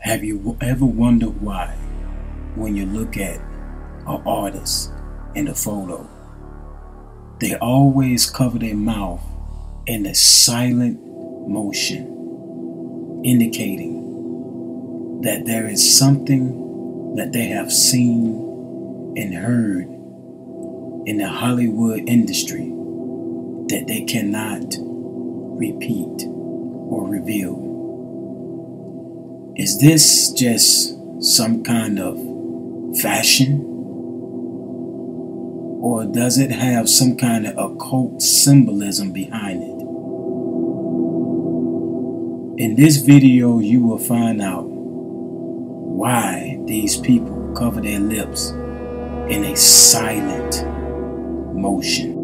Have you ever wondered why, when you look at an artist in a photo, they always cover their mouth in a silent motion, indicating that there is something that they have seen and heard in the Hollywood industry that they cannot repeat or reveal? Is this just some kind of fashion? Or does it have some kind of occult symbolism behind it? In this video, you will find out why these people cover their lips in a silent motion.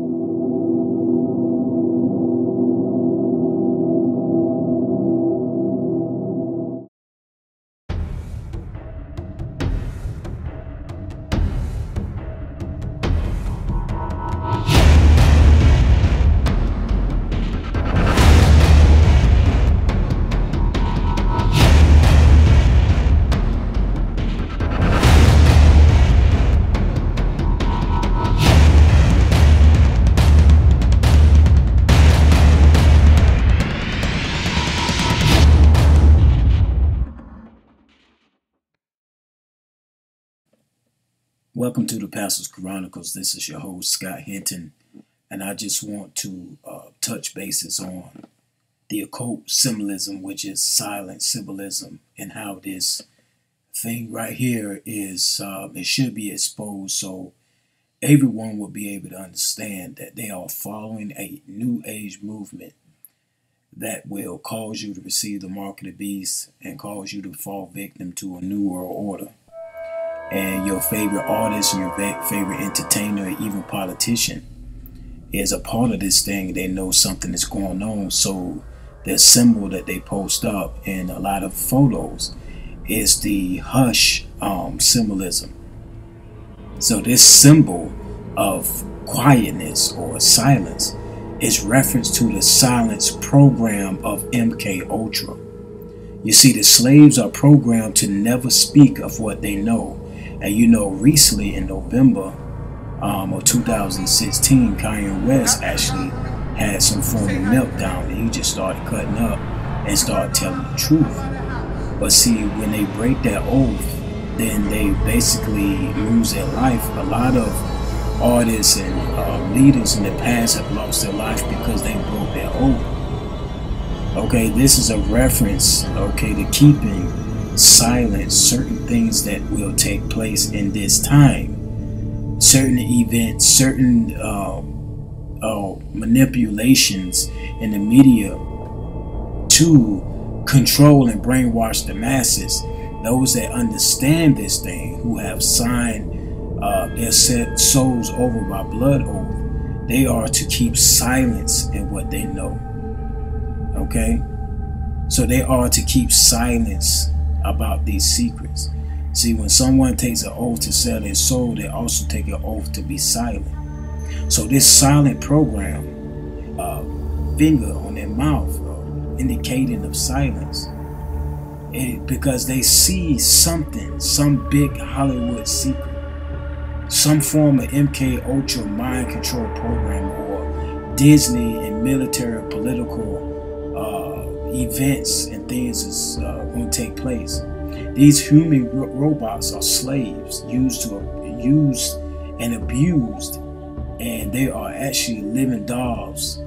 Welcome to the Pastor's Chronicles. This is your host, Scott Hinton, and I just want to touch bases on the occult symbolism, which is silent symbolism, and how this thing right here is, it should be exposed so everyone will be able to understand that they are following a new age movement that will cause you to receive the mark of the beast and cause you to fall victim to a new world order. And your favorite artist and your favorite entertainer, even politician, is a part of this thing. They know something is going on. So the symbol that they post up in a lot of photos is the hush symbolism. So this symbol of quietness or silence is reference to the silence program of MK Ultra. You see, the slaves are programmed to never speak of what they know. And you know, recently in November of 2016, Kanye West actually had some form of meltdown, and he just started cutting up and started telling the truth. But see, when they break that oath, then they basically lose their life. A lot of artists and leaders in the past have lost their life because they broke their oath. Okay, this is a reference, okay, to keeping silent certain things that will take place in this time, certain events, certain manipulations in the media to control and brainwash the masses. Those that understand this thing, who have signed their set souls over by blood oath, they are to keep silence in what they know. Okay, so they are to keep silence about these secrets. See, when someone takes an oath to sell their soul, they also take an oath to be silent. So this silent program, finger on their mouth, indicating of silence, because they see something, some big Hollywood secret, some form of MK Ultra mind control program, or Disney and military political events and things is going to take place. These human robots are slaves used and abused, and they are actually living dolls.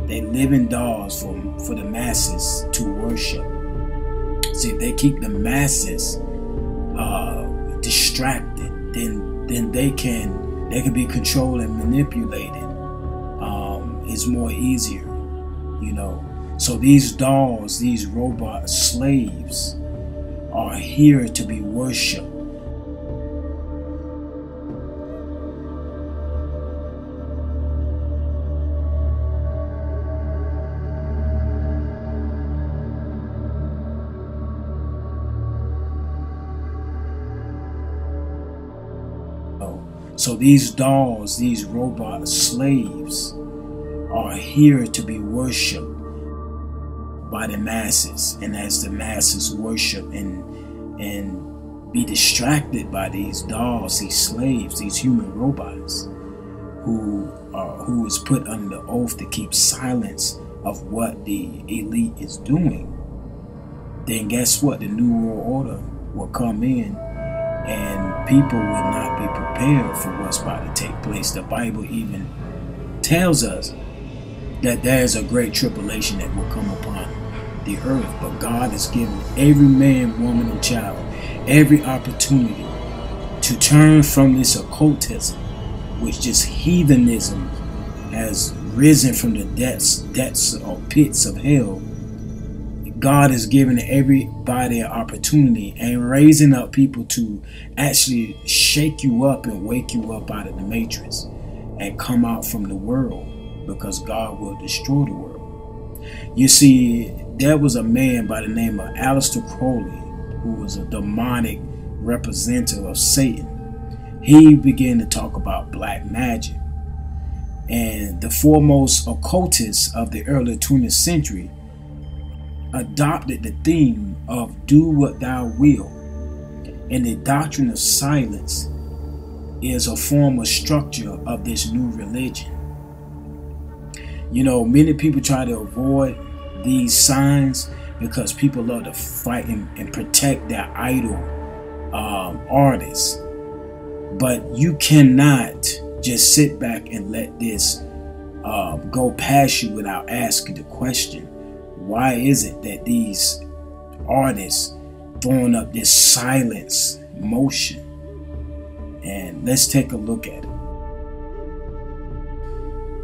They living dolls for the masses to worship. See, if they keep the masses distracted, then they can be controlled and manipulated. It's more easier, you know. So these dolls, these robot slaves, are here to be worshipped. So these dolls, these robot slaves, are here to be worshipped by the masses. And as the masses worship and and be distracted by these dolls, these slaves, these human robots who is put under the oath to keep silence of what the elite is doing, then guess what? The New World Order will come in and people will not be prepared for what's about to take place. The Bible even tells us that there is a great tribulation that will come upon the earth, but God has given every man, woman, and child every opportunity to turn from this occultism, which just heathenism has risen from the depths or pits of hell. God is giving everybody an opportunity and raising up people to actually shake you up and wake you up out of the matrix and come out from the world, because God will destroy the world. You see, there was a man by the name of Aleister Crowley who was a demonic representative of Satan. He began to talk about black magic. And the foremost occultists of the early 20th century adopted the theme of do what thou wilt. And the doctrine of silence is a form of structure of this new religion. You know, many people try to avoid these signs because people love to fight and protect their idol artists. But you cannot just sit back and let this go past you without asking the question, why is it that these artists throwing up this silence motion? And let's take a look at it.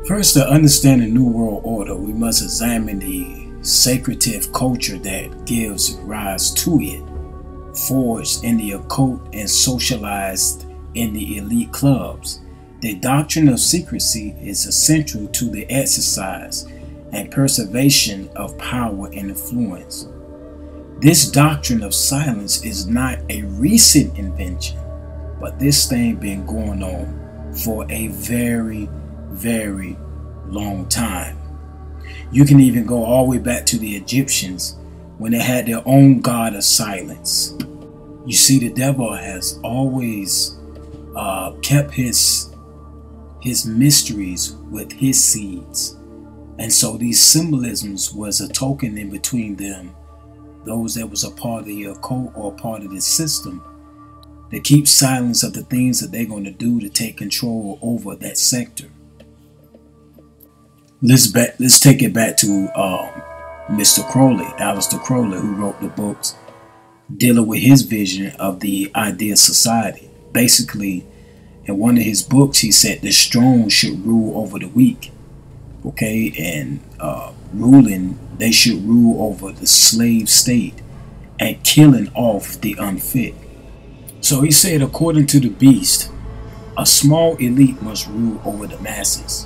First, to understand the New World Order, we must examine the secretive culture that gives rise to it, forged in the occult and socialized in the elite clubs. The doctrine of secrecy is essential to the exercise and preservation of power and influence. This doctrine of silence is not a recent invention, but this thing been going on for a very, very long time. You can even go all the way back to the Egyptians when they had their own god of silence. You see, the devil has always kept his mysteries with his seeds. And so these symbolisms was a token in between them, those that was a part of the occult or a part of the system, to keep silence of the things that they're going to do to take control over that sector. Let's take it back to Mr. Crowley, Aleister Crowley, who wrote the books dealing with his vision of the ideal society. Basically, in one of his books, he said the strong should rule over the weak. Okay, and they should rule over the slave state and killing off the unfit. So he said, according to the beast, a small elite must rule over the masses.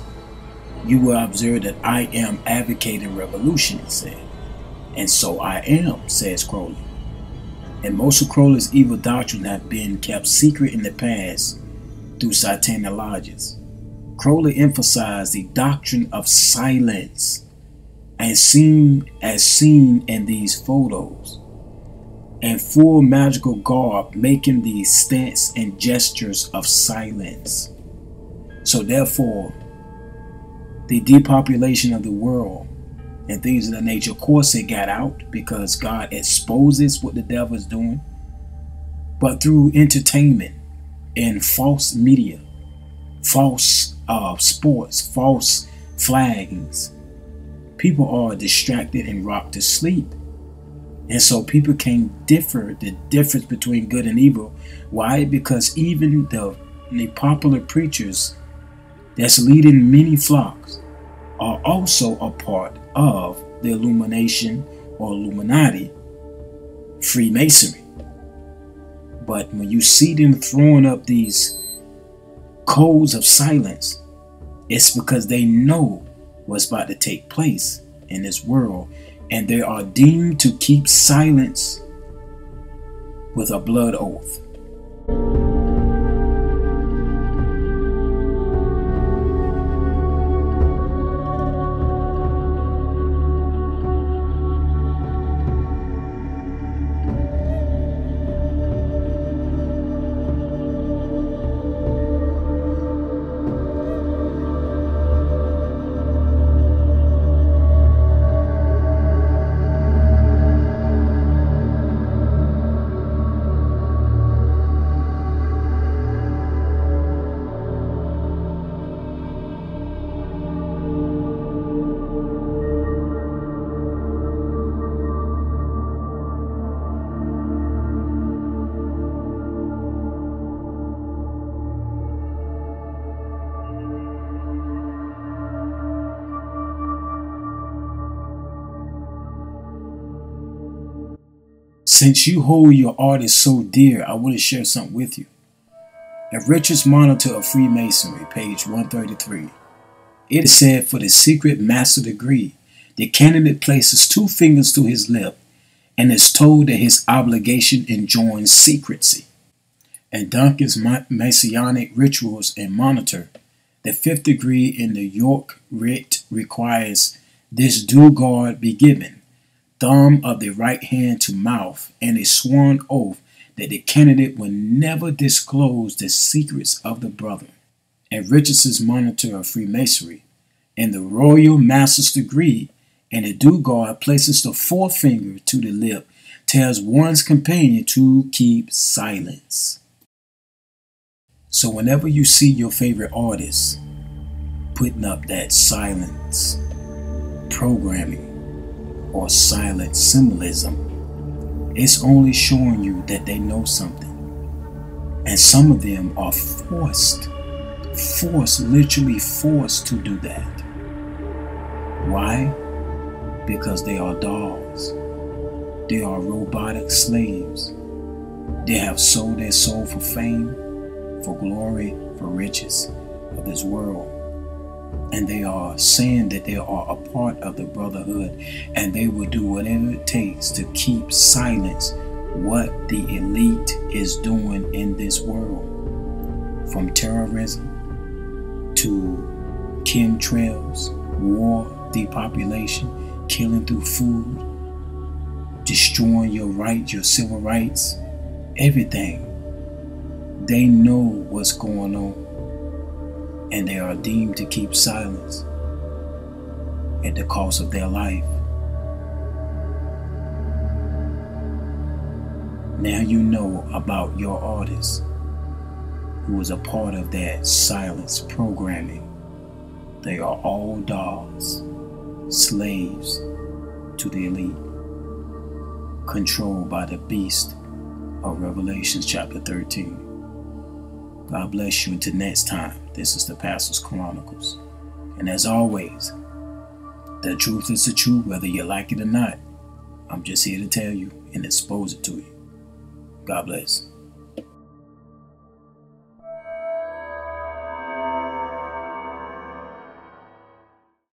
You will observe that I am advocating revolution, he said. And so I am, says Crowley. And most of Crowley's evil doctrine have been kept secret in the past through satanic lodges. Crowley emphasized the doctrine of silence as seen in these photos, and full magical garb making the stance and gestures of silence. So therefore, the depopulation of the world and things of that nature, of course it got out because God exposes what the devil is doing. But through entertainment and false media, false sports, false flags, people are distracted and rocked to sleep. And so people can't differ the difference between good and evil. Why? Because even the popular preachers that's leading many flocks are also a part of the Illumination or Illuminati, Freemasonry. But when you see them throwing up these codes of silence, it's because they know what's about to take place in this world, and they are deemed to keep silence with a blood oath. Since you hold your artist so dear, I want to share something with you. In Richard's Monitor of Freemasonry, page 133, it is said, for the secret master degree, the candidate places 2 fingers to his lip and is told that his obligation enjoins secrecy. In Duncan's Masonic Rituals and Monitor, the 5th degree in the York Rite requires this due guard be given, thumb of the right hand to mouth, and a sworn oath that the candidate will never disclose the secrets of the brother. In Richardson's Monitor of Freemasonry, in the Royal Master's degree, and the due guard places the 4th finger to the lip, tells one's companion to keep silence. So whenever you see your favorite artist putting up that silence programming or silent symbolism, it's only showing you that they know something. And some of them are literally forced to do that. Why? Because they are dolls. They are robotic slaves. They have sold their soul for fame, for glory, for riches of this world. And they are saying that they are a part of the brotherhood, and they will do whatever it takes to keep silence what the elite is doing in this world. From terrorism to chemtrails, war, depopulation, killing through food, destroying your rights, your civil rights, everything. They know what's going on, and they are deemed to keep silence at the cost of their life. Now you know about your artist who was a part of that silence programming. They are all dolls, slaves to the elite, controlled by the beast of Revelation chapter 13. God bless you until next time. This is the Pastor's Chronicles. And as always, the truth is the truth whether you like it or not. I'm just here to tell you and expose it to you. God bless.